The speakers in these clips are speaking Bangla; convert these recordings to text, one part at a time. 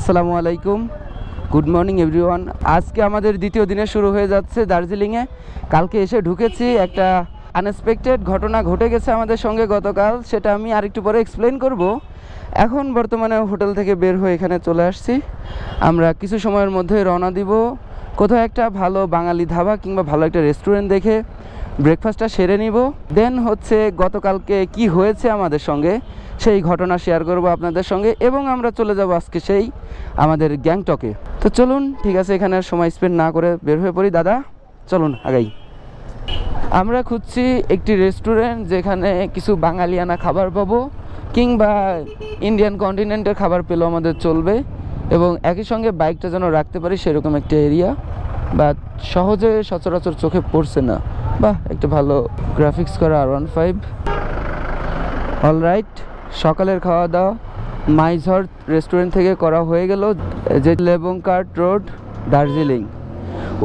আসসালামু আলাইকুম, গুড মর্নিং এভরিওয়ান। আজকে আমাদের দ্বিতীয় দিনে শুরু হয়ে যাচ্ছে দার্জিলিংয়ে। কালকে এসে ঢুকেছি, একটা আনএক্সপেক্টেড ঘটনা ঘটে গেছে আমাদের সঙ্গে গতকাল, সেটা আমি আরেকটু পরে এক্সপ্লেন করব। এখন বর্তমানে হোটেল থেকে বের হয়ে এখানে চলে আসছি। আমরা কিছু সময়ের মধ্যে রওনা দিব কোথাও একটা ভালো বাঙালি ধাবা কিংবা ভালো একটা রেস্টুরেন্ট দেখে ব্রেকফাস্টটা সেরে নিব। দেন হচ্ছে গতকালকে কি হয়েছে আমাদের সঙ্গে সেই ঘটনা শেয়ার করব আপনাদের সঙ্গে, এবং আমরা চলে যাব আজকে সেই আমাদের গ্যাংটকে। তো চলুন, ঠিক আছে, এখানে আর সময় স্পেন্ড না করে বের হয়ে পড়ি। দাদা চলুন আগাই। আমরা খুঁজছি একটি রেস্টুরেন্ট যেখানে কিছু বাঙালিয়ানা খাবার পাবো, কিংবা ইন্ডিয়ান কন্টিনেন্টের খাবার পেলেও আমাদের চলবে, এবং একই সঙ্গে বাইকটা যেন রাখতে পারি সেরকম একটা এরিয়া, বা সহজে সচরাচর চোখে পড়ছে না, বা একটা ভালো গ্রাফিক্স করা R15। অলরাইট, সকালের খাওয়া দাওয়া মাইঝড় রেস্টুরেন্ট থেকে করা হয়ে গেল, যে লেবংকার্ট রোড, দার্জিলিং।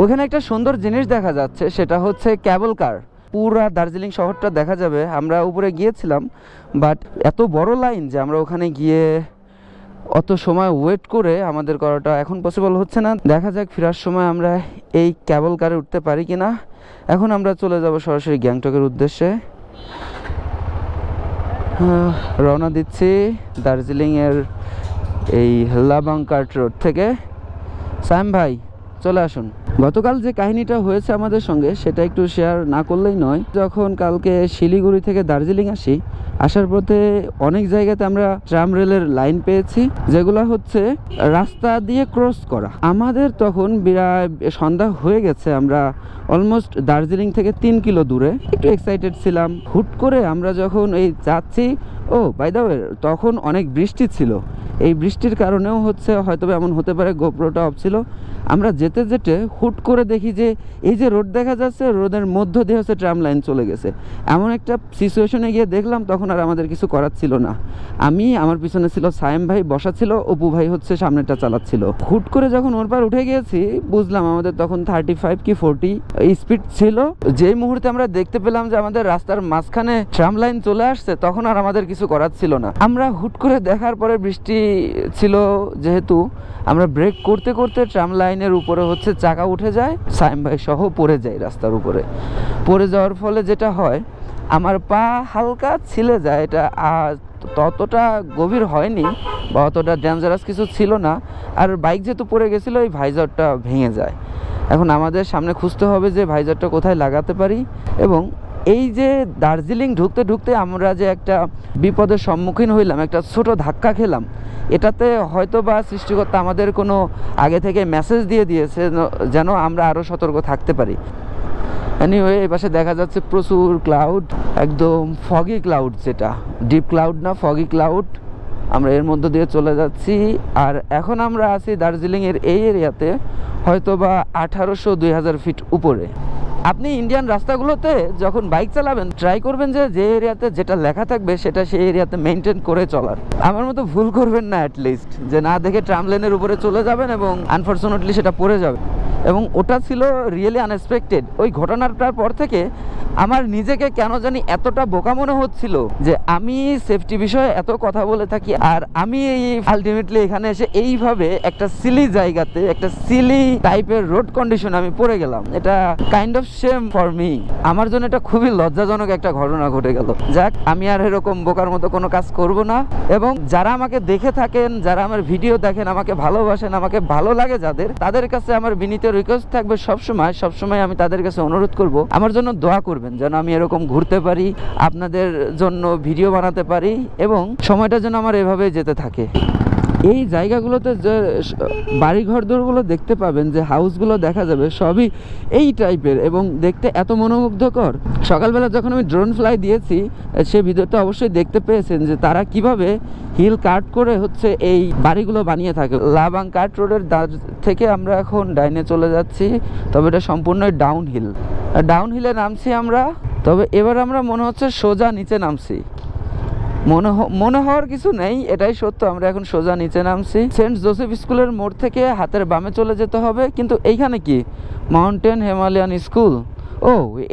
ওখানে একটা সুন্দর জিনিস দেখা যাচ্ছে, সেটা হচ্ছে ক্যাবল কার। পুরা দার্জিলিং শহরটা দেখা যাবে। আমরা উপরে গিয়েছিলাম, বাট এত বড় লাইন যে আমরা ওখানে গিয়ে অত সময় ওয়েট করে আমাদের করাটা এখন পসিবল হচ্ছে না। দেখা যাক ফেরার সময় আমরা এই ক্যাবল কারে উঠতে পারি কি না। এখন আমরা চলে যাব সরাসরি গ্যাংটকের উদ্দেশ্যে। রওনা দিচ্ছি দার্জিলিংয়ের এই লেবংকার্ট রোড থেকে। সাইম ভাই চলে আসুন। গতকাল যে কাহিনীটা হয়েছে আমাদের সঙ্গে সেটা একটু শেয়ার না করলেই নয়। যখন কালকে শিলিগুড়ি থেকে দার্জিলিং আসি, আসার পথে অনেক জায়গাতে আমরা ট্রাম রেলের লাইন পেয়েছি, যেগুলো হচ্ছে রাস্তা দিয়ে ক্রস করা। আমাদের তখন বিরাট সন্ধ্যা হয়ে গেছে, আমরা অলমোস্ট দার্জিলিং থেকে 3 কিলো দূরে। একটু এক্সাইটেড ছিলাম। হুট করে আমরা যখন এই যাচ্ছি, বাই দ্য ওয়ে তখন অনেক বৃষ্টি ছিল। এই বৃষ্টির কারণেও হয়তো এমন হতে পারে গোপ্রোটা অফ ছিল। আমরা যেতে যেতে হুট করে দেখি যে এই যে রোড দেখা যাচ্ছে, রোডের মধ্য দিয়ে ট্রাম লাইন চলে গেছে। এমন একটা সিচুয়েশনে গিয়ে দেখলাম তখন আর আমাদের কিছু করার ছিল না। আমার পিছনে ছিল সায়েম ভাই, বসা ছিল, অপু ভাই সামনেটা চালাচ্ছিল। হুট করে যখন ওর পার উঠে গিয়েছি, বুঝলাম আমাদের তখন 35 কি 40 স্পিড ছিল। যেই মুহূর্তে আমরা দেখতে পেলাম যে আমাদের রাস্তার মাঝখানে ট্রাম লাইন চলে আসছে, তখন আর আমাদের কিছু করার ছিল না। আমরা হুট করে দেখার পরে বৃষ্টি ছিল যেহেতু, আমরা ব্রেক করতে করতে ট্রাম লাইনের উপরে চাকা উঠে যায়, সাইম ভাই সহ পড়ে যায়। রাস্তার উপরে পড়ে যাওয়ার ফলে যেটা হয়, আমার পা হালকা ছিলে যায়। এটা ততটা গভীর হয়নি বা অতটা ডেঞ্জারাস কিছু ছিল না। আর বাইক যেহেতু পড়ে গেছিলো, এই ভাইজারটা ভেঙে যায়। এখন আমাদের সামনে খুঁজতে হবে যে ভাইজারটা কোথায় লাগাতে পারি। এবং এই যে দার্জিলিং ঢুকতে ঢুকতে আমরা যে একটা বিপদের সম্মুখীন হইলাম, একটা ছোট ধাক্কা খেলাম, এটাতে হয়তো বা সৃষ্টিকর্তা আমাদের কোনো আগে থেকে মেসেজ দিয়ে দিয়েছে যেন আমরা আরও সতর্ক থাকতে পারি। এনিওয়ে, এই পাশে দেখা যাচ্ছে প্রচুর ক্লাউড, একদম ফগি ক্লাউড, যেটা ডিপ ক্লাউড না, ফগি ক্লাউড। আমরা এর মধ্য দিয়ে চলে যাচ্ছি। আর এখন আমরা আছি দার্জিলিংয়ের এই এরিয়াতে, হয়তো বা 1800-2000 ফিট উপরে। আপনি ইন্ডিয়ান রাস্তাগুলোতে যখন বাইক চালাবেন, ট্রাই করবেন যে এরিয়াতে যেটা লেখা থাকবে সেটা সেই এরিয়াতে মেনটেন করে চলার। আমার মতো ভুল করবেন না, অ্যাটলিস্ট যে না দেখে ট্রাম লেনের উপরে চলে যাবেন এবং আনফর্চুনেটলি সেটা পড়ে যাবে। এবং ওটা ছিল রিয়েলি আনএক্সপেক্টেড। ওই ঘটনাটার পর থেকে আমার নিজেকে কেন জানি এতটা বোকা মনে হচ্ছিল যে আমি সেফটি বিষয়ে এত কথা বলে থাকি, আর আমি আলটিমেটলি এখানে এসে এইভাবে একটা সিলি জায়গাতে, একটা সিলি টাইপের রোড কন্ডিশন আমি পড়ে গেলাম। এটা kind of shame for me. আমার জন্য এটা খুবই লজ্জাজনক একটা ঘটনা ঘটে গেল। যাক, আমি আর এরকম বোকার মতো কোনো কাজ করব না। এবং যারা আমাকে দেখে থাকেন, যারা আমার ভিডিও দেখেন, আমাকে ভালোবাসেন, আমাকে ভালো লাগে যাদের, তাদের কাছে আমার বিনীত রিকোয়েস্ট থাকবে সবসময় আমি তাদের কাছে অনুরোধ করব আমার জন্য দোয়া করবেন, যেন আমি এরকম ঘুরতে পারি, আপনাদের জন্য ভিডিও বানাতে পারি, এবং সময়টা যেন আমার এভাবে যেতে থাকে। এই জায়গাগুলোতে যে বাড়িঘরদোরগুলো দেখতে পাবেন, যে হাউসগুলো দেখা যাবে, সবই এই টাইপের এবং দেখতে এত মনোমুগ্ধকর। সকালবেলা যখন আমি ড্রোন ফ্লাই দিয়েছি, সে ভিডিওতে অবশ্যই দেখতে পেয়েছেন যে তারা কিভাবে হিল কাট করে এই বাড়িগুলো বানিয়ে থাকে। লেবংকার্ট রোডের থেকে আমরা এখন ডাইনে চলে যাচ্ছি, তবে এটা সম্পূর্ণই ডাউন হিলে নামছি আমরা। তবে এবার আমরা মনে হচ্ছে সোজা নিচে নামছি। মনে হওয়ার কিছু নেই, এটাই সত্য। আমরা এখন সোজা নিচে নামছি। সেন্ট জোসেফ স্কুলের মোড় থেকে হাতের বামে চলে যেতে হবে। কিন্তু এইখানে কি মাউন্টেন হিমালয়ান স্কুল,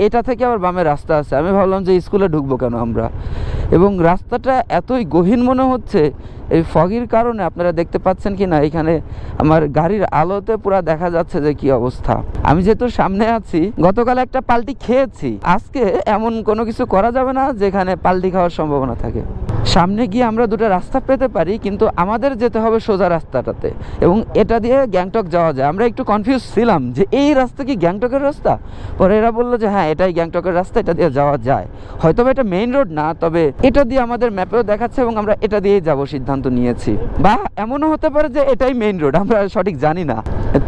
এটা থেকে আবার বামে রাস্তা আছে। আমি ভাবলাম যে স্কুলে ঢুকবো কেন আমরা। এবং রাস্তাটা এতই গহীন মনে হচ্ছে এই ফগির কারণে। আপনারা দেখতে পাচ্ছেন কি না, এখানে আমার গাড়ির আলোতে পুরো দেখা যাচ্ছে যে কি অবস্থা। আমি যেহেতু সামনে আছি, গতকাল একটা পাল্টি খেয়েছি, আজকে এমন কোনো কিছু করা যাবে না যেখানে পাল্টি খাওয়ার সম্ভাবনা থাকে। সামনে গিয়ে আমরা দুটো রাস্তা পেতে পারি, কিন্তু আমাদের যেতে হবে সোজা রাস্তাটাতে, এবং এটা দিয়ে গ্যাংটক যাওয়া যায়। আমরা একটু কনফিউজ ছিলাম যে এই রাস্তা কি গ্যাংটকের রাস্তা, পরে এরা বললো যে হ্যাঁ এটাই গ্যাংটকের রাস্তা, এটা দিয়ে যাওয়া যায়। হয়তো এটা মেইন রোড না, তবে এটা দিয়ে আমাদের ম্যাপেও দেখাচ্ছে এবং আমরা এটা দিয়েই যাবো সিদ্ধান্ত নিয়েছি। বা এমনও হতে পারে যে এটাই মেইন রোড, আমরা সঠিক জানি না।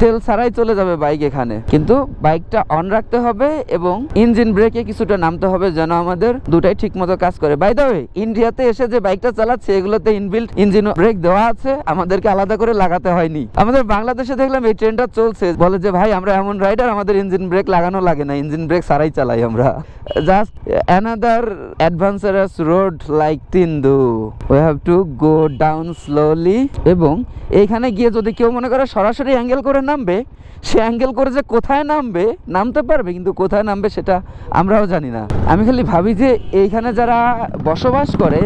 তেল ছাড়াই চলে যাবে বাইক এখানে, কিন্তু বাইকটা অন রাখতে হবে এবং ইঞ্জিন ব্রেকে কিছুটা নামতে হবে যেন আমাদের দুটাই ঠিক মতো কাজ করে। বাই দ্য ওয়ে, ইন্ডিয়াতে এসে যে বাইকটা চালাচ্ছে এগুলোতে ইনবিল্ট ইঞ্জিন ব্রেক দেওয়া আছে, আমাদেরকে আলাদা করে লাগাতে হয়নি। আমাদের বাংলাদেশে দেখলাম এই ট্রেনটা চলছে, বলে যে ভাই আমরা এমন রাইডার, আমাদের ইঞ্জিন ব্রেক লাগানো লাগে না, ইঞ্জিন ব্রেক ছাড়াই চালাই আমরা। Just another adventurous road like Tindu, we have to go down slowly. এবং এইখানে গিয়ে যদি কেউ মনে করে সরাসরি অ্যাঙ্গেল করে নামবে, সে অ্যাঙ্গেল করে যে কোথায় নামবে, নামতে পারবে, কিন্তু কোথায় নামবে সেটা আমরাও জানি না। আমি খালি ভাবি যে এইখানে যারা বসবাস করে,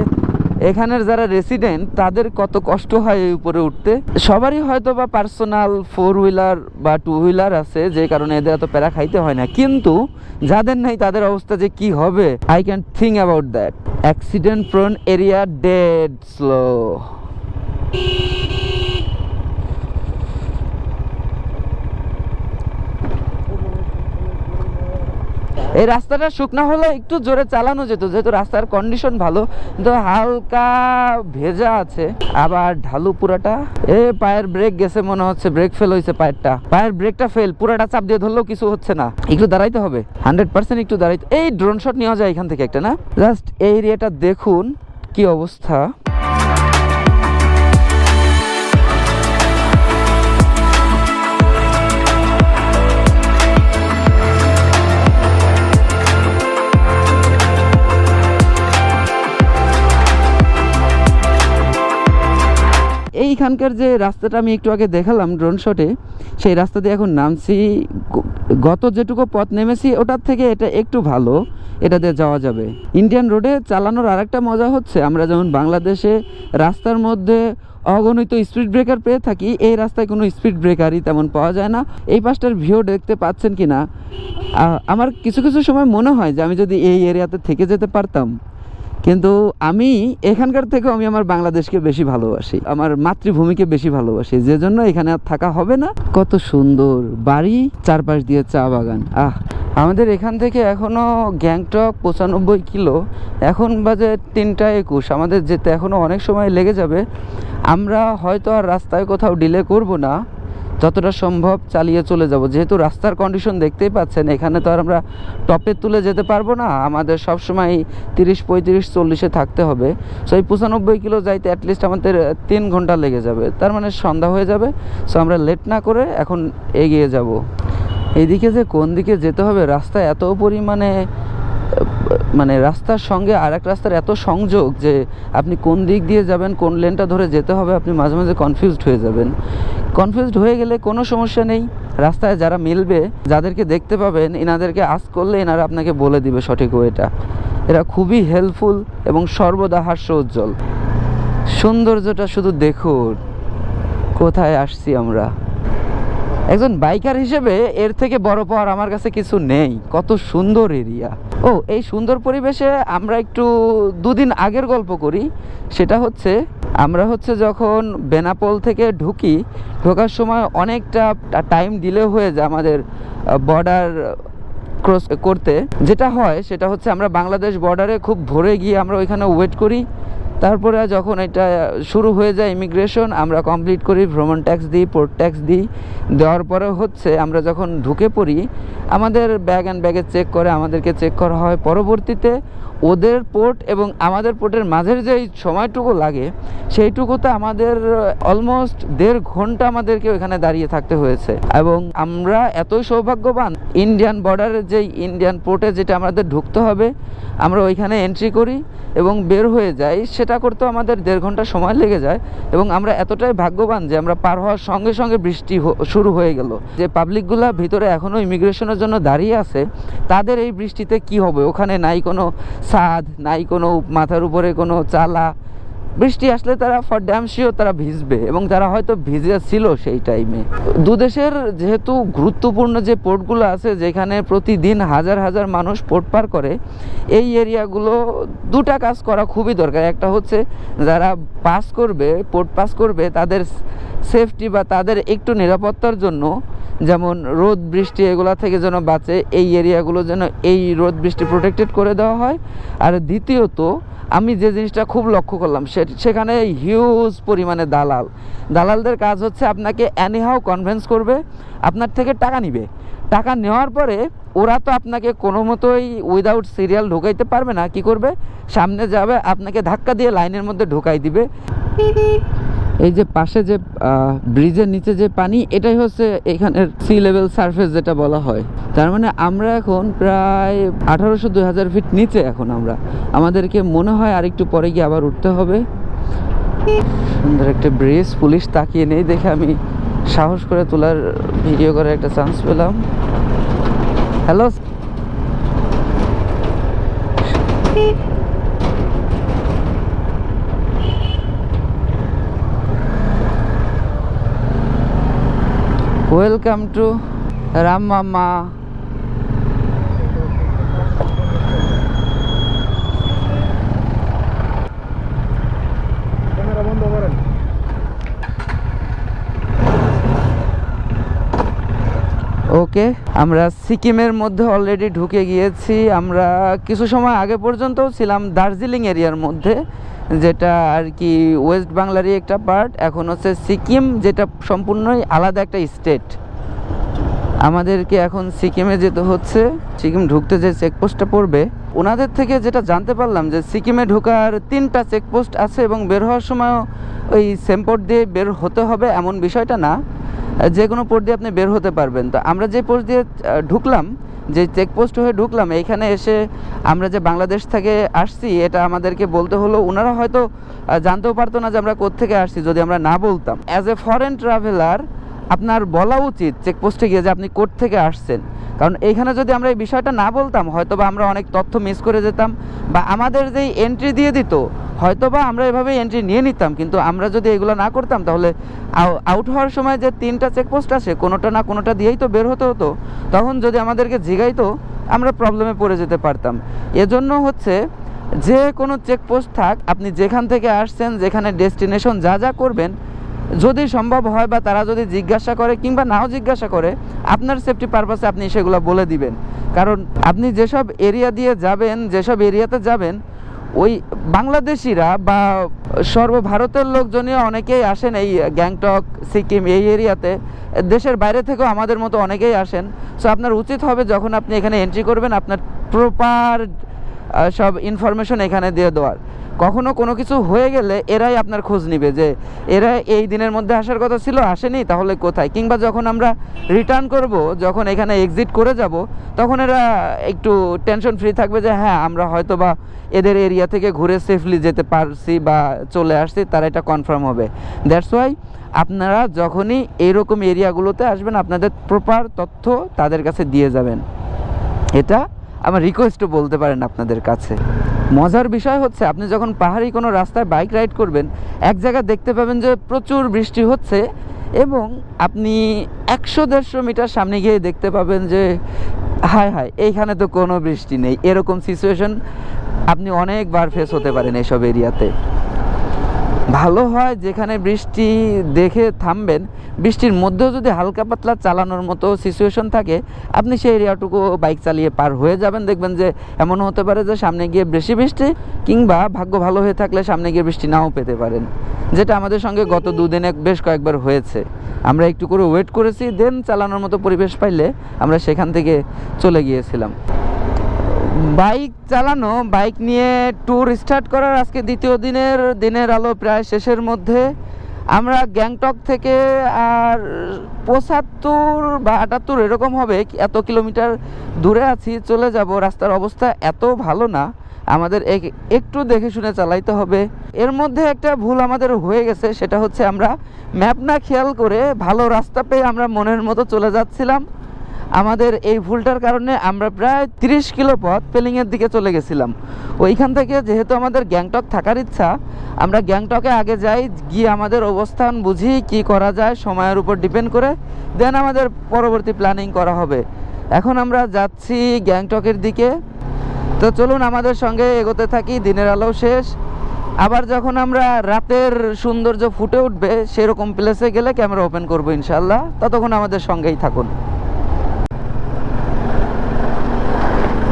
এখানের যারা রেসিডেন্ট, তাদের কত কষ্ট হয় এই উপরে উঠতে। সবারই হয়তো বা পার্সোনাল 4 হুইলার বা 2 হুইলার আছে, যে কারণে এদের এত প্যারা খাইতে হয় না, কিন্তু যাদের নেই তাদের অবস্থা যে কি হবে, I can think about that. Accident prone area, dead slow. এই রাস্তাটা শুকনা হলে একটু জোরে চালানো যেত, যেহেতু রাস্তার কন্ডিশন ভালো, কিন্তু হালকা ভেজা আছে, আবার ঢালু পুরাটা। পায়ের ব্রেক গেছে মনে হচ্ছে, ব্রেক ফেল হয়েছে পায়ের ব্রেকটা ফেল, পুরাটা চাপ দিয়ে ধরলেও কিছু হচ্ছে না, একটু দাঁড়াইতে হবে, 100% একটু দাঁড়াইতে। এই ড্রোন শট নেওয়া যায় এখান থেকে একটা, না? জাস্ট এই এরিয়াটা দেখুন কি অবস্থা। এইখানকার যে রাস্তাটা আমি একটু আগে দেখালাম ড্রোন শটে, সেই রাস্তা দিয়ে এখন নামছি। গত যেটুকু পথ নেমেছি ওটার থেকে এটা একটু ভালো, এটা দিয়ে যাওয়া যাবে। ইন্ডিয়ান রোডে চালানোর আরেকটা মজা হচ্ছে, আমরা যেমন বাংলাদেশে রাস্তার মধ্যে অগণিত স্পিড ব্রেকার পেয়ে থাকি, এই রাস্তায় কোনো স্পিড ব্রেকারই তেমন পাওয়া যায় না। এই পাশটার ভিউ দেখতে পাচ্ছেন কি না, আমার কিছু কিছু সময় মনে হয় যে আমি যদি এই এরিয়াতে থেকে যেতে পারতাম, কিন্তু আমি এখানকার থেকেও আমি আমার বাংলাদেশকে বেশি ভালোবাসি, আমার মাতৃভূমিকে বেশি ভালোবাসি, যে জন্য এখানে আর থাকা হবে না। কত সুন্দর বাড়ি, চারপাশ দিয়ে চা বাগান। আমাদের এখান থেকে এখনও গ্যাংটক 95 কিলো, এখন বাজে 3টা 21, আমাদের যেতে এখনও অনেক সময় লেগে যাবে। আমরা হয়তো আর রাস্তায় কোথাও ডিলে করব না, যতটা সম্ভব চালিয়ে চলে যাব, যেহেতু রাস্তার কন্ডিশন দেখতেই পাচ্ছেন। এখানে তো আর আমরা টপে তুলে যেতে পারবো না, আমাদের সবসময় 30, 35, 40-এ থাকতে হবে। সো এই 95 কিলো যাইতে অ্যাটলিস্ট আমাদের 3 ঘন্টা লেগে যাবে, তার মানে সন্ধ্যা হয়ে যাবে। সো আমরা লেট না করে এখন এগিয়ে যাব। এইদিকে যে কোন দিকে যেতে হবে, রাস্তা এত পরিমাণে, মানে রাস্তার সঙ্গে আর এক রাস্তার এত সংযোগ যে আপনি কোন দিক দিয়ে যাবেন, কোন লেনটা ধরে যেতে হবে, আপনি মাঝে মাঝে কনফিউজড হয়ে যাবেন। কনফিউজড হয়ে গেলে কোনো সমস্যা নেই, রাস্তায় যারা মিলবে, যাদেরকে দেখতে পাবেন, এনাদেরকে আস্ক করলে এনারা আপনাকে বলে দিবে সঠিক ওয়েটা। এরা খুবই হেল্পফুল এবং সর্বদা হাস্য উজ্জ্বল। সৌন্দর্যটা শুধু দেখুন, কোথায় আসছি আমরা। একজন বাইকার হিসেবে এর থেকে বড় পাওয়ার আমার কাছে কিছু নেই। কত সুন্দর এরিয়া। এই সুন্দর পরিবেশে আমরা একটু 2 দিন আগের গল্প করি। সেটা হচ্ছে, আমরা যখন বেনাপোল থেকে ঢোকার সময় অনেকটা টাইম ডিলে হয়ে যায় আমাদের বর্ডার ক্রস করতে। যেটা হয় সেটা হচ্ছে, আমরা বাংলাদেশ বর্ডারে খুব ভোরে গিয়ে আমরা ওইখানে ওয়েট করি। তারপরে যখন এটা শুরু হয়ে যায় ইমিগ্রেশন, আমরা কমপ্লিট করি, ভ্রমণ ট্যাক্স দিই, পোর্ট ট্যাক্স দিই। দেওয়ার পরে আমরা যখন ঢুকে পড়ি, আমাদের ব্যাগ অ্যান্ড ব্যাগেজ চেক করে, আমাদেরকে চেক করা হয়। পরবর্তীতে ওদের পোর্ট এবং আমাদের পোর্টের মাঝের যে সময়টুকু লাগে, সেইটুকুতে আমাদের অলমোস্ট 1.5 ঘন্টা আমাদেরকে ওইখানে দাঁড়িয়ে থাকতে হয়েছে। এবং আমরা এতই সৌভাগ্যবান, ইন্ডিয়ান বর্ডারের যেই ইন্ডিয়ান পোর্টে যেটা আমাদের ঢুকতে হবে, আমরা ওইখানে এন্ট্রি করি এবং বের হয়ে যাই। সেটা করতেও আমাদের 1.5 ঘন্টা সময় লেগে যায়। এবং আমরা এতটাই ভাগ্যবান যে আমরা পার হওয়ার সঙ্গে সঙ্গে বৃষ্টি শুরু হয়ে গেল। যে পাবলিকগুলা ভিতরে এখনও ইমিগ্রেশনের জন্য দাঁড়িয়ে আছে, তাদের এই বৃষ্টিতে কি হবে? ওখানে নাই কোনো ছাদ, নাই কোনো মাথার উপরে কোনো চালা। বৃষ্টি আসলে তারা ফর ড্যাম শিওর তারা ভিজবে, এবং তারা হয়তো ভিজে ছিল সেই টাইমে। দুদেশের যেহেতু গুরুত্বপূর্ণ যে পোর্টগুলো আছে, যেখানে প্রতিদিন হাজার হাজার মানুষ পোর্ট পার করে, এই এরিয়াগুলো দুটা কাজ করা খুবই দরকার। একটা হচ্ছে যারা পাস করবে, পোর্ট পাস করবে, তাদের সেফটি বা তাদের একটু নিরাপত্তার জন্য, যেমন রোদ বৃষ্টি এগুলা থেকে যেন বাঁচে, এই এরিয়াগুলো যেন এই রোদ বৃষ্টি প্রোটেক্টেড করে দেওয়া হয়। আর দ্বিতীয়ত, আমি যে জিনিসটা খুব লক্ষ্য করলাম, সেখানে হিউজ পরিমাণে দালালদের কাজ হচ্ছে আপনাকে অ্যানিহাও কনভিন্স করবে, আপনার থেকে টাকা নিবে। টাকা নেওয়ার পরে ওরা তো আপনাকে কোনো মতোই উইদাউট সিরিয়াল ঢোকাইতে পারবে না। কি করবে? সামনে যাবে, আপনাকে ধাক্কা দিয়ে লাইনের মধ্যে ঢোকাই দিবে। এই যে পাশে যে ব্রিজের নিচে যে পানি, এটাই হচ্ছে এখানের সি লেভেল সারফেস যেটা বলা হয়। তার মানে আমরা এখন প্রায় 1800-2000 ফিট নিচে এখন আমরা। আমাদেরকে মনে হয় আরেকটু পরে গিয়ে আবার উঠতে হবে। সুন্দর একটা ব্রিজ, পুলিশ তাকিয়ে নেই দেখে আমি সাহস করে তোলার ভিডিও করার একটা চান্স পেলাম। হ্যালো, ওয়েলকাম টু রাম মামা। ওকে, আমরা সিকিমের মধ্যে অলরেডি ঢুকে গিয়েছি। আমরা কিছু সময় আগে পর্যন্তও ছিলাম দার্জিলিং এরিয়ার মধ্যে, যেটা আর কি ওয়েস্ট বাংলারই একটা পার্ট। এখন হচ্ছে সিকিম, যেটা সম্পূর্ণই আলাদা একটা স্টেট। আমাদেরকে এখন সিকিমে যেতে হচ্ছে। সিকিম ঢুকতে যে চেকপোস্টটা পড়বে, ওনাদের থেকে যেটা জানতে পারলাম যে সিকিমে ঢোকার 3টা চেকপোস্ট আছে, এবং বের হওয়ার সময় ওই সেম পোর্ট দিয়ে বের হতে হবে এমন বিষয়টা না, যে কোনো পোর্ট দিয়ে আপনি বের হতে পারবেন। তো আমরা যে পোর্ট দিয়ে ঢুকলাম, যে চেকপোস্ট হয়ে ঢুকলাম, এইখানে এসে আমরা যে বাংলাদেশ থেকে আসছি এটা আমাদেরকে বলতে হলো। ওনারা হয়তো জানতেও পারতো না যে আমরা কোত্থেকে আসছি যদি আমরা না বলতাম। অ্যাজ এ ফরেন ট্রাভেলার আপনার বলা উচিত চেকপোস্টে গিয়ে যে আপনি কোথ থেকে আসছেন, কারণ এইখানে যদি আমরা এই বিষয়টা না বলতাম হয়তো বা আমরা অনেক তথ্য মিস করে যেতাম, বা আমাদের যেই এন্ট্রি দিয়ে দিত হয়তো বা আমরা এভাবেই এন্ট্রি নিয়ে নিতাম। কিন্তু আমরা যদি এগুলো না করতাম তাহলে আউট হওয়ার সময় যে 3টা চেকপোস্ট আসে, কোনোটা না কোনোটা দিয়েই তো বের হতে হতো। তখন যদি আমাদেরকে জিগাইতো আমরা প্রবলেমে পড়ে যেতে পারতাম। এজন্য হচ্ছে যে কোনো চেকপোস্ট থাক, আপনি যেখান থেকে আসছেন, যেখানে ডেস্টিনেশন যা যা করবেন, যদি সম্ভব হয় বা তারা যদি জিজ্ঞাসা করে কিংবা নাও জিজ্ঞাসা করে, আপনার সেফটি পারপাসে আপনি সেগুলো বলে দিবেন। কারণ আপনি যেসব এরিয়া দিয়ে যাবেন, যেসব এরিয়াতে যাবেন, ওই বাংলাদেশিরা বা সর্বভারতের লোকজনই অনেকেই আসেন এই গ্যাংটক, সিকিম এই এরিয়াতে। দেশের বাইরে থেকেও আমাদের মতো অনেকেই আসেন। সো আপনার উচিত হবে যখন আপনি এখানে এন্ট্রি করবেন, আপনার প্রপার সব ইনফরমেশন এখানে দিয়ে দেওয়ার। কখনো কোনো কিছু হয়ে গেলে এরাই আপনার খোঁজ নিবে যে এরা এই দিনের মধ্যে আসার কথা ছিল, আসেনি, তাহলে কোথায়। কিংবা যখন আমরা রিটার্ন করব, যখন এখানে এক্সিট করে যাব, তখন এরা একটু টেনশন ফ্রি থাকবে যে হ্যাঁ আমরা হয়তো বা এদের এরিয়া থেকে ঘুরে সেফলি যেতে পারছি বা চলে আসছি, তারা এটা কনফার্ম হবে। দ্যাটস ওয়াই আপনারা যখনই এইরকম এরিয়াগুলোতে আসবেন, আপনাদের প্রপার তথ্য তাদের কাছে দিয়ে যাবেন। এটা আমার রিকোয়েস্টও বলতে পারেন আপনাদের কাছে। মজার বিষয় হচ্ছে, আপনি যখন পাহাড়ি কোনো রাস্তায় বাইক রাইড করবেন, এক জায়গায় দেখতে পাবেন যে প্রচুর বৃষ্টি হচ্ছে, এবং আপনি 100-150 মিটার সামনে গিয়ে দেখতে পাবেন যে হায় হায় এইখানে তো কোনো বৃষ্টি নেই। এরকম সিচুয়েশন আপনি অনেকবার ফেস হতে পারেন এইসব এরিয়াতে। ভালো হয় যেখানে বৃষ্টি দেখে থামবেন, বৃষ্টির মধ্যেও যদি হালকা পাতলা চালানোর মতো সিচুয়েশন থাকে, আপনি সেই এরিয়াটুকু বাইক চালিয়ে পার হয়ে যাবেন। দেখবেন যে এমন হতে পারে যে সামনে গিয়ে বেশি বৃষ্টি, কিংবা ভাগ্য ভালো হয়ে থাকলে সামনে গিয়ে বৃষ্টি নাও পেতে পারেন, যেটা আমাদের সঙ্গে গত 2 দিনে বেশ কয়েকবার হয়েছে। আমরা একটু করে ওয়েট করেছি, দেন চালানোর মতো পরিবেশ পাইলে আমরা সেখান থেকে চলে গিয়েছিলাম। বাইক চালানো, বাইক নিয়ে ট্যুর স্টার্ট করার আজকে দ্বিতীয় দিনের আলো প্রায় শেষের মধ্যে। আমরা গ্যাংটক থেকে আর 75 বা 78 এরকম হবে, এত কিলোমিটার দূরে আছি, চলে যাব। রাস্তার অবস্থা এত ভালো না, আমাদের একটু দেখে শুনে চালাইতে হবে। এর মধ্যে একটা ভুল আমাদের হয়ে গেছে, সেটা হচ্ছে আমরা ম্যাপ না খেয়াল করে ভালো রাস্তা পেয়ে আমরা মনের মতো চলে যাচ্ছিলাম। আমাদের এই ভুলটার কারণে আমরা প্রায় 30 কিলো পথ পেলিংয়ের দিকে চলে গেছিলাম। ওইখান থেকে যেহেতু আমাদের গ্যাংটক থাকার ইচ্ছা, আমরা গ্যাংটকে আগে যাই, গিয়ে আমাদের অবস্থান বুঝি কি করা যায়, সময়ের উপর ডিপেন্ড করে দেন আমাদের পরবর্তী প্ল্যানিং করা হবে। এখন আমরা যাচ্ছি গ্যাংটকের দিকে। তো চলুন আমাদের সঙ্গে এগোতে থাকি। দিনের আলো শেষ, আবার যখন আমরা রাতের সৌন্দর্য ফুটে উঠবে সেরকম প্লেসে গেলে ক্যামেরা ওপেন করবো ইনশাল্লাহ। ততক্ষণ আমাদের সঙ্গেই থাকুন।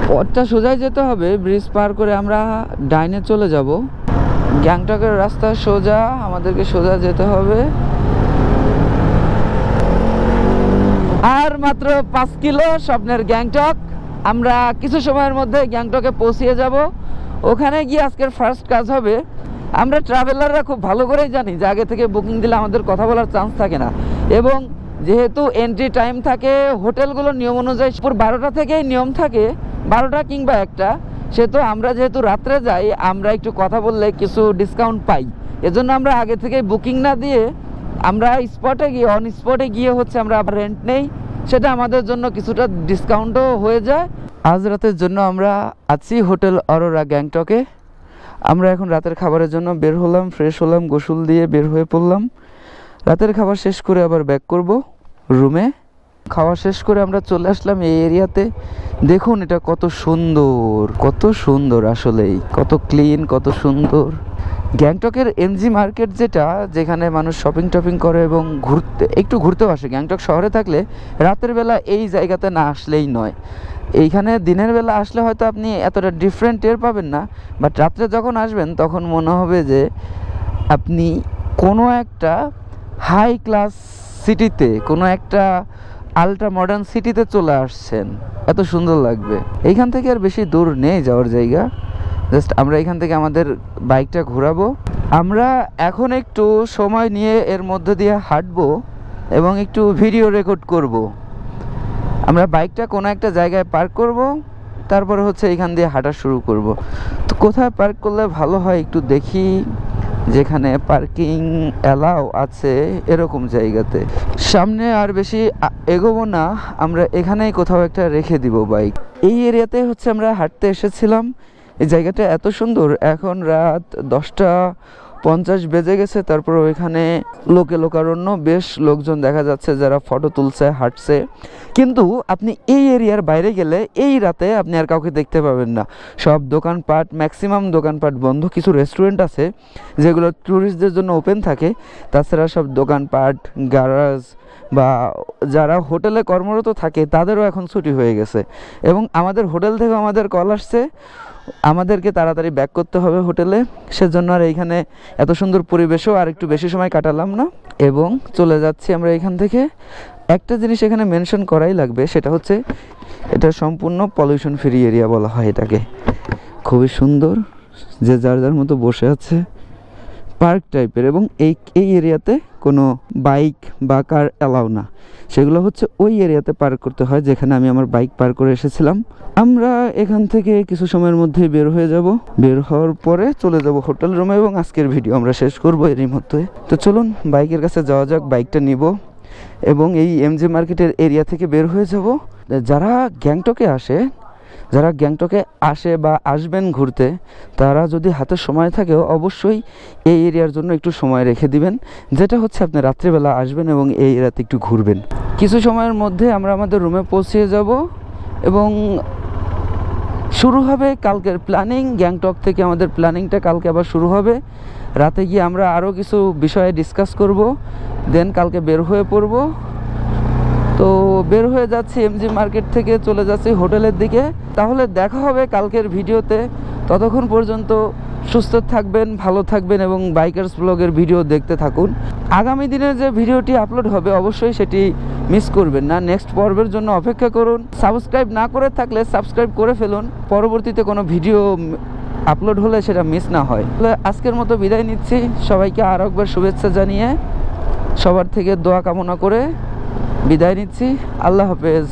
পথটা সোজাই যেতে হবে, ব্রিজ পার করে আমরা ডাইনে চলে যাব। গ্যাংটকের রাস্তা সোজা, আমাদেরকে সোজা যেতে হবে। আর মাত্র 5 কিলো স্বপ্নের গ্যাংটক। আমরা কিছু সময়ের মধ্যে গ্যাংটকে পৌঁছিয়ে যাব। ওখানে গিয়ে আজকের ফার্স্ট কাজ হবে, আমরা ট্রাভেলাররা খুব ভালো করেই জানি যে আগে থেকে বুকিং দিলে আমাদের কথা বলার চান্স থাকে না, এবং যেহেতু এন্ট্রি টাইম থাকে হোটেলগুলোর নিয়ম অনুযায়ী 12টা থেকেই নিয়ম থাকে, 12টা কিংবা 1টা, সেহেতু আমরা যেহেতু রাত্রে যাই আমরা একটু কথা বললে কিছু ডিসকাউন্ট পাই। এজন্য আমরা আগে থেকে বুকিং না দিয়ে আমরা স্পটে গিয়ে অন স্পটে গিয়ে হচ্ছে আমরা রেন্ট নেই, সেটা আমাদের জন্য কিছুটা ডিসকাউন্টও হয়ে যায়। আজ রাতের জন্য আমরা আছি হোটেল অরোরা গ্যাংটকে। আমরা এখন রাতের খাবারের জন্য বের হলাম, ফ্রেশ হলাম, গোসল দিয়ে বের হয়ে পড়লাম। রাতের খাবার শেষ করে আবার ব্যাক করব রুমে। খাওয়া শেষ করে আমরা চলে আসলাম এই এরিয়াতে। দেখুন এটা কত সুন্দর, কত সুন্দর, আসলেই কত ক্লিন, কত সুন্দর। গ্যাংটকের এমজি মার্কেট, যেখানে মানুষ শপিং টপিং করে এবং একটু ঘুরতেও আসে। গ্যাংটক শহরে থাকলে রাতের বেলা এই জায়গাতে না আসলেই নয়। এইখানে দিনের বেলা আসলে হয়তো আপনি এতটা ডিফারেন্ট টের পাবেন না, বাট রাত্রে যখন আসবেন তখন মনে হবে যে আপনি কোনো একটা হাই ক্লাস সিটিতে, কোনো একটা আলট্রা মডার্ন সিটিতে চলে আসছেন। এত সুন্দর লাগবে। এইখান থেকে আর বেশি দূর নেই যাওয়ার জায়গা, জাস্ট আমরা এখান থেকে আমাদের বাইকটা ঘোরাবো। আমরা এখন একটু সময় নিয়ে এর মধ্যে দিয়ে হাঁটবো এবং একটু ভিডিও রেকর্ড করব। আমরা বাইকটা কোনো একটা জায়গায় পার্ক করব, তারপরে হচ্ছে এখান দিয়ে হাঁটা শুরু করব। তো কোথায় পার্ক করলে ভালো হয় একটু দেখি, যেখানে পার্কিং অ্যালাউ আছে এরকম জায়গাতে। সামনে আর বেশি এগোবো না, আমরা এখানেই কোথাও একটা রেখে দিব বাইক। এই এরিয়াতে হচ্ছে আমরা হাঁটতে এসেছিলাম। এই জায়গাটা এত সুন্দর। এখন রাত 10:50 বেজে গেছে, তারপর ওইখানে লোকারণ্য, বেশ লোকজন দেখা যাচ্ছে যারা ফটো তুলছে, হাঁটছে। কিন্তু আপনি এই এরিয়ার বাইরে গেলে এই রাতে আপনি আর কাউকে দেখতে পাবেন না। সব দোকানপাট, ম্যাক্সিমাম দোকানপাট বন্ধ। কিছু রেস্টুরেন্ট আছে যেগুলো ট্যুরিস্টদের জন্য ওপেন থাকে, তাছাড়া সব দোকানপাট, গ্যারাজ বা যারা হোটেলে কর্মরত থাকে তাদেরও এখন ছুটি হয়ে গেছে। এবং আমাদের হোটেল থেকে আমাদের কল আসছে আমাদেরকে তাড়াতাড়ি ব্যাক করতে হবে হোটেলে। সেজন্য আর এইখানে এত সুন্দর পরিবেশও আর একটু বেশি সময় কাটালাম না এবং চলে যাচ্ছি আমরা এখান থেকে। একটা জিনিস এখানে মেনশন করাই লাগবে, সেটা হচ্ছে এটা সম্পূর্ণ পলিউশন ফ্রি এরিয়া বলা হয় এটাকে। খুবই সুন্দর, যে যার যার মতো বসে আছে, পার্ক টাইপের। এবং এই এরিয়াতে কোনো বাইক বা কার অ্যালাউ না, সেগুলো হচ্ছে ওই এরিয়াতে পার্ক করতে হয় যেখানে আমি আমার বাইক পার্ক করে এসেছিলাম। আমরা এখান থেকে কিছু সময়ের মধ্যে বের হয়ে যাব। বের হওয়ার পরে চলে যাব হোটেল রুমে এবং আজকের ভিডিও আমরা শেষ করব এরই মধ্যে। তো চলুন বাইকের কাছে যাওয়া যাক, বাইকটা নিব এবং এই এমজি মার্কেটের এরিয়া থেকে বের হয়ে যাব। যারা গ্যাংটকে আসে বা আসবেন ঘুরতে, তারা যদি হাতে সময় থাকে অবশ্যই এই এরিয়ার জন্য একটু সময় রেখে দিবেন, যেটা হচ্ছে আপনি রাত্রিবেলা আসবেন এবং এই এরিয়াতে একটু ঘুরবেন। কিছু সময়ের মধ্যে আমরা আমাদের রুমে পৌঁছে যাব এবং শুরু হবে কালকের প্ল্যানিং। গ্যাংটক থেকে আমাদের প্ল্যানিংটা কালকে আবার শুরু হবে। রাতে গিয়ে আমরা আরও কিছু বিষয়ে ডিসকাস করব, দেন কালকে বের হয়ে পড়ব। তো বের হয়ে যাচ্ছি এমজি মার্কেট থেকে, চলে যাচ্ছি হোটেলের দিকে। তাহলে দেখা হবে কালকের ভিডিওতে। ততক্ষণ পর্যন্ত সুস্থ থাকবেন, ভালো থাকবেন এবং বাইকার্স ব্লগের ভিডিও দেখতে থাকুন। আগামী দিনের যে ভিডিওটি আপলোড হবে অবশ্যই সেটি মিস করবেন না। নেক্সট পর্বের জন্য অপেক্ষা করুন। সাবস্ক্রাইব না করে থাকলে সাবস্ক্রাইব করে ফেলুন, পরবর্তীতে কোনো ভিডিও আপলোড হলে সেটা মিস না হয়। তাহলে আজকের মতো বিদায় নিচ্ছি। সবাইকে আরও একবার শুভেচ্ছা জানিয়ে, সবার থেকে দোয়া কামনা করে বিদায় নিচ্ছি। আল্লাহ হাফেজ।